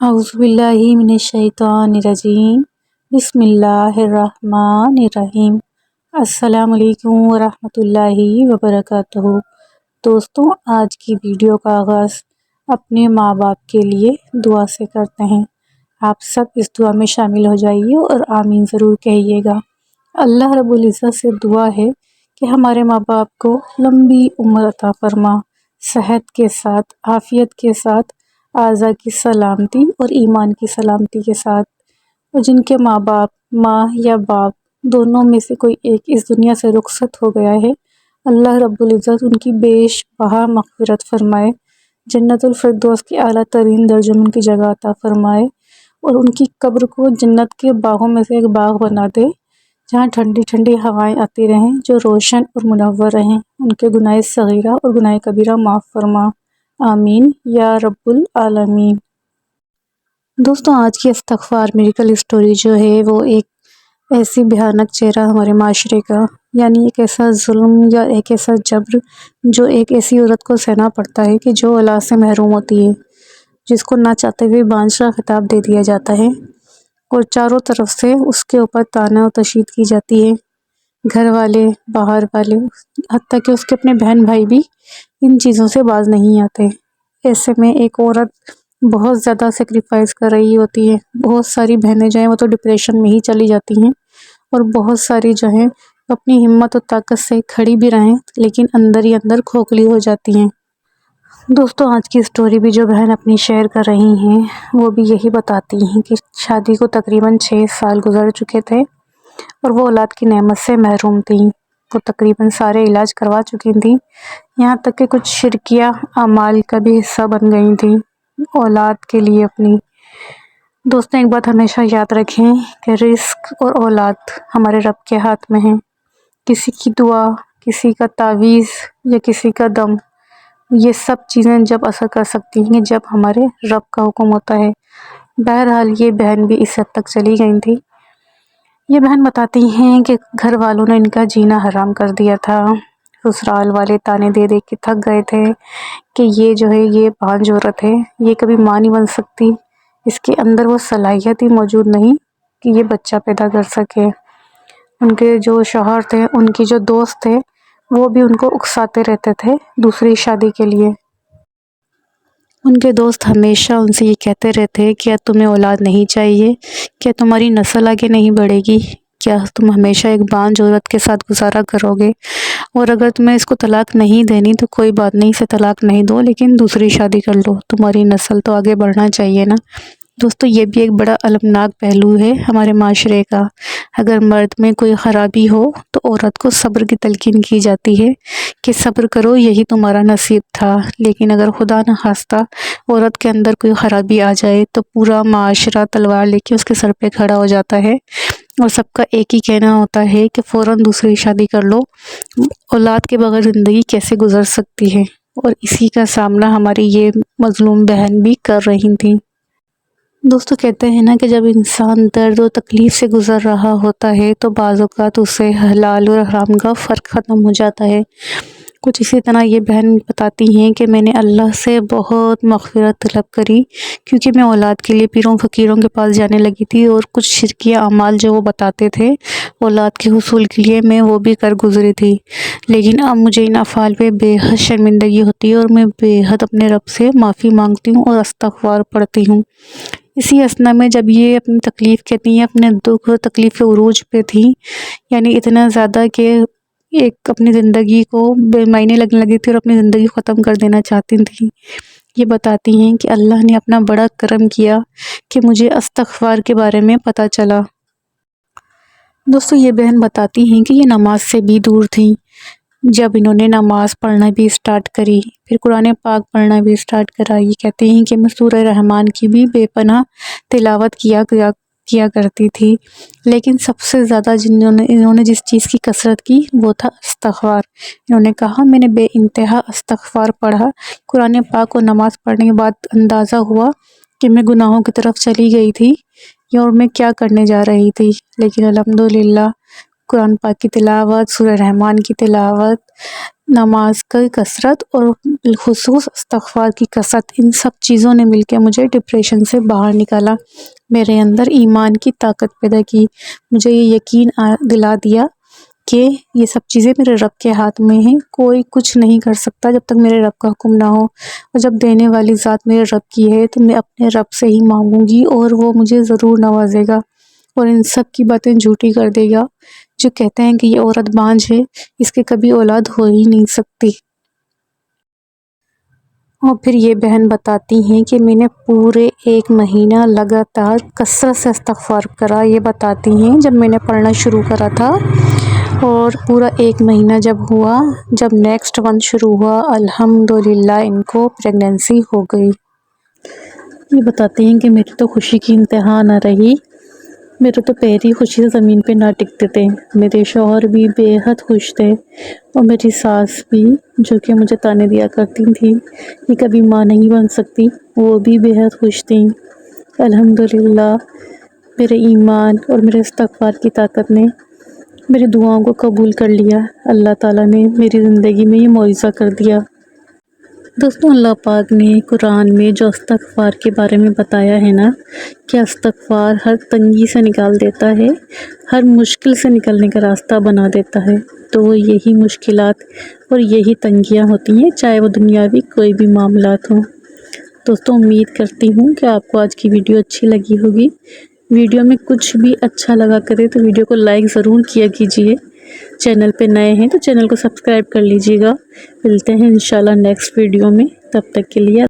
اعوذ باللہ من الشیطان الرجیم بسم اللہ الرحمن الرحیم۔ السلام علیکم ورحمۃ اللہ وبرکاتہ۔ دوستوں، آج کی ویڈیو کا آغاز اپنے ماں باپ کے لیے دعا سے کرتے ہیں۔ آپ سب اس دعا میں شامل ہو جائیے اور آمین ضرور کہیے گا۔ اللہ رب العزت سے دعا ہے کہ ہمارے ماں باپ کو لمبی عمر عطا فرما، صحت کے ساتھ، عافیت کے ساتھ، اعضاء کی سلامتی اور ایمان کی سلامتی کے ساتھ، اور جن کے ماں باپ، ماں یا باپ دونوں میں سے کوئی ایک اس دنیا سے رخصت ہو گیا ہے، اللہ رب العزت ان کی بیش بہا مغفرت فرمائے، جنت الفردوس کے اعلیٰ ترین درجوں میں ان کی جگہ عطا فرمائے، اور ان کی قبر کو جنت کے باغوں میں سے ایک باغ بنا دے جہاں ٹھنڈی ٹھنڈی ہوائیں آتی رہیں، جو روشن اور منور رہیں۔ ان کے گناہ صغیرہ اور گناہ کبیرہ معاف فرما، آمین یا رب العالمین۔ دوستوں، آج کی استغفار میریکل اسٹوری جو ہے وہ ایک ایسی بھیانک چہرہ ہمارے معاشرے کا، یعنی ایک ایسا ظلم یا ایک ایسا جبر جو ایک ایسی عورت کو سہنا پڑتا ہے کہ جو اولاد سے محروم ہوتی ہے، جس کو نہ چاہتے ہوئے بادشاہ خطاب دے دیا جاتا ہے، اور چاروں طرف سے اس کے اوپر طعنہ و تشدید کی جاتی ہے۔ گھر والے، باہر والے، حتیٰ کہ اس کے اپنے بہن بھائی بھی ان چیزوں سے باز نہیں آتے۔ ایسے میں ایک عورت بہت زیادہ سیکریفائز کر رہی ہوتی ہے۔ بہت ساری بہنیں جو ہیں وہ تو ڈپریشن میں ہی چلی جاتی ہیں، اور بہت ساری جو ہیں اپنی ہمت و طاقت سے کھڑی بھی رہیں لیکن اندر ہی اندر کھوکھلی ہو جاتی ہیں۔ دوستوں، آج کی اسٹوری بھی جو بہن اپنی شیئر کر رہی ہیں وہ بھی یہی بتاتی ہیں کہ شادی کو تقریباً 6 سال گزر چکے تھے اور وہ اولاد کی نعمت سے محروم تھیں۔ وہ تقریباً سارے علاج کروا چکی تھیں، یہاں تک کہ کچھ شرکیہ اعمال کا بھی حصہ بن گئی تھیں اولاد کے لیے اپنی۔ دوستوں، ایک بات ہمیشہ یاد رکھیں کہ رزق اور اولاد ہمارے رب کے ہاتھ میں ہیں۔ کسی کی دعا، کسی کا تعویذ یا کسی کا دم، یہ سب چیزیں جب اثر کر سکتی ہیں جب ہمارے رب کا حکم ہوتا ہے۔ بہرحال یہ بہن بھی اس حد تک چلی گئی تھی۔ یہ بہن بتاتی ہیں کہ گھر والوں نے ان کا جینا حرام کر دیا تھا۔ سسرال والے تانے دے دے کے تھک گئے تھے کہ یہ جو ہے یہ بانجھ عورت ہے، یہ کبھی ماں نہیں بن سکتی، اس کے اندر وہ صلاحیت ہی موجود نہیں کہ یہ بچہ پیدا کر سکے۔ ان کے جو شوہر تھے، ان کی جو دوست تھے، وہ بھی ان کو اکساتے رہتے تھے دوسری شادی کے لیے۔ ان کے دوست ہمیشہ ان سے یہ کہتے رہتے کہ کیا تمہیں اولاد نہیں چاہیے؟ کیا تمہاری نسل آگے نہیں بڑھے گی؟ کیا تم ہمیشہ ایک بانجھ عورت کے ساتھ گزارا کرو گے؟ اور اگر تمہیں اس کو طلاق نہیں دینی تو کوئی بات نہیں، اسے طلاق نہیں دو لیکن دوسری شادی کر لو، تمہاری نسل تو آگے بڑھنا چاہیے نا۔ دوستو، یہ بھی ایک بڑا المناک پہلو ہے ہمارے معاشرے کا۔ اگر مرد میں کوئی خرابی ہو تو عورت کو صبر کی تلقین کی جاتی ہے کہ صبر کرو، یہی تمہارا نصیب تھا۔ لیکن اگر خدا نخواستہ عورت کے اندر کوئی خرابی آ جائے تو پورا معاشرہ تلوار لے کے اس کے سر پہ کھڑا ہو جاتا ہے، اور سب کا ایک ہی کہنا ہوتا ہے کہ فوراً دوسری شادی کر لو، اولاد کے بغیر زندگی کیسے گزر سکتی ہے۔ اور اسی کا سامنا ہماری یہ مظلوم بہن بھی کر رہی تھی۔ دوستو، کہتے ہیں نا کہ جب انسان درد و تکلیف سے گزر رہا ہوتا ہے تو بعض اوقات اسے حلال اور حرام کا فرق ختم ہو جاتا ہے۔ کچھ اسی طرح یہ بہن بتاتی ہیں کہ میں نے اللہ سے بہت مغفرت طلب کری، کیونکہ میں اولاد کے لیے پیروں فقیروں کے پاس جانے لگی تھی، اور کچھ شرکیہ اعمال جو وہ بتاتے تھے اولاد کے حصول کے لیے میں وہ بھی کر گزری تھی۔ لیکن اب مجھے ان افعال پہ بے حد شرمندگی ہوتی ہے، اور میں بے حد اپنے رب سے معافی مانگتی ہوں اور استغفار پڑھتی ہوں۔ اسی اثنا میں جب یہ اپنی تکلیف کہتی ہیں، اپنے دکھ اور تکلیف کے عروج پہ تھی، یعنی اتنا زیادہ کہ ایک اپنی زندگی کو بے معنی لگنے لگی تھی اور اپنی زندگی ختم کر دینا چاہتی تھیں، یہ بتاتی ہیں کہ اللہ نے اپنا بڑا کرم کیا کہ مجھے استغفار کے بارے میں پتہ چلا۔ دوستو، یہ بہن بتاتی ہیں کہ یہ نماز سے بھی دور تھیں۔ جب انہوں نے نماز پڑھنا بھی سٹارٹ کری، پھر قرآن پاک پڑھنا بھی سٹارٹ کرا، یہ کہتے ہیں کہ میں سورہ رحمان کی بھی بے پناہ تلاوت کیا کرتی تھی، لیکن سب سے زیادہ انہوں نے جس چیز کی کثرت کی وہ تھا استغفار۔ انہوں نے کہا میں نے بے انتہا استغفار پڑھا، قرآن پاک اور نماز پڑھنے کے بعد اندازہ ہوا کہ میں گناہوں کی طرف چلی گئی تھی اور میں کیا کرنے جا رہی تھی، لیکن الحمدللہ قرآن پاک کی تلاوت، سورہ رحمان کی تلاوت، نماز کی کثرت اور بالخصوص استغفار کی کثرت، ان سب چیزوں نے مل کے مجھے ڈپریشن سے باہر نکالا، میرے اندر ایمان کی طاقت پیدا کی، مجھے یہ یقین دلا دیا کہ یہ سب چیزیں میرے رب کے ہاتھ میں ہیں، کوئی کچھ نہیں کر سکتا جب تک میرے رب کا حکم نہ ہو، اور جب دینے والی ذات میرے رب کی ہے تو میں اپنے رب سے ہی مانگوں گی اور وہ مجھے ضرور نوازے گا اور ان سب کی باتیں جھوٹی کر دے گا جو کہتے ہیں کہ یہ عورت بانجھ ہے، اس کے کبھی اولاد ہو ہی نہیں سکتی۔ اور پھر یہ بہن بتاتی ہیں کہ میں نے پورے 1 مہینہ لگاتار کثرت سے استغفار کرا، یہ بتاتی ہیں جب میں نے پڑھنا شروع کرا تھا اور پورا 1 مہینہ جب ہوا، جب نیکسٹ منتھ شروع ہوا، الحمدللہ ان کو پریگننسی ہو گئی۔ یہ بتاتے ہیں کہ میری تو خوشی کی انتہا نہ رہی، میرے تو پیر ہی خوشی سے زمین پہ نہ ٹکتے تھے، میرے شوہر بھی بے حد خوش تھے اور میری ساس بھی، جو کہ مجھے تانے دیا کرتی تھی کہ کبھی ماں نہیں بن سکتی، وہ بھی بے حد خوش تھیں۔ الحمدللہ میرے ایمان اور میرے استغفار کی طاقت نے میری دعاؤں کو قبول کر لیا، اللہ تعالیٰ نے میری زندگی میں یہ معجزہ کر دیا۔ دوستوں، اللہ پاک نے قرآن میں جو استغفار کے بارے میں بتایا ہے نا، کہ استغفار ہر تنگی سے نکال دیتا ہے، ہر مشکل سے نکلنے کا راستہ بنا دیتا ہے، تو وہ یہی مشکلات اور یہی تنگیاں ہوتی ہیں، چاہے وہ دنیاوی کوئی بھی معاملات ہوں۔ دوستوں، امید کرتی ہوں کہ آپ کو آج کی ویڈیو اچھی لگی ہوگی۔ ویڈیو میں کچھ بھی اچھا لگا کرے تو ویڈیو کو لائک ضرور کیا کیجیے، چینل پہ نئے ہیں تو چینل کو سبسکرائب کر لیجیے گا۔ ملتے ہیں انشاءاللہ نیکسٹ ویڈیو میں، تب تک کے لیے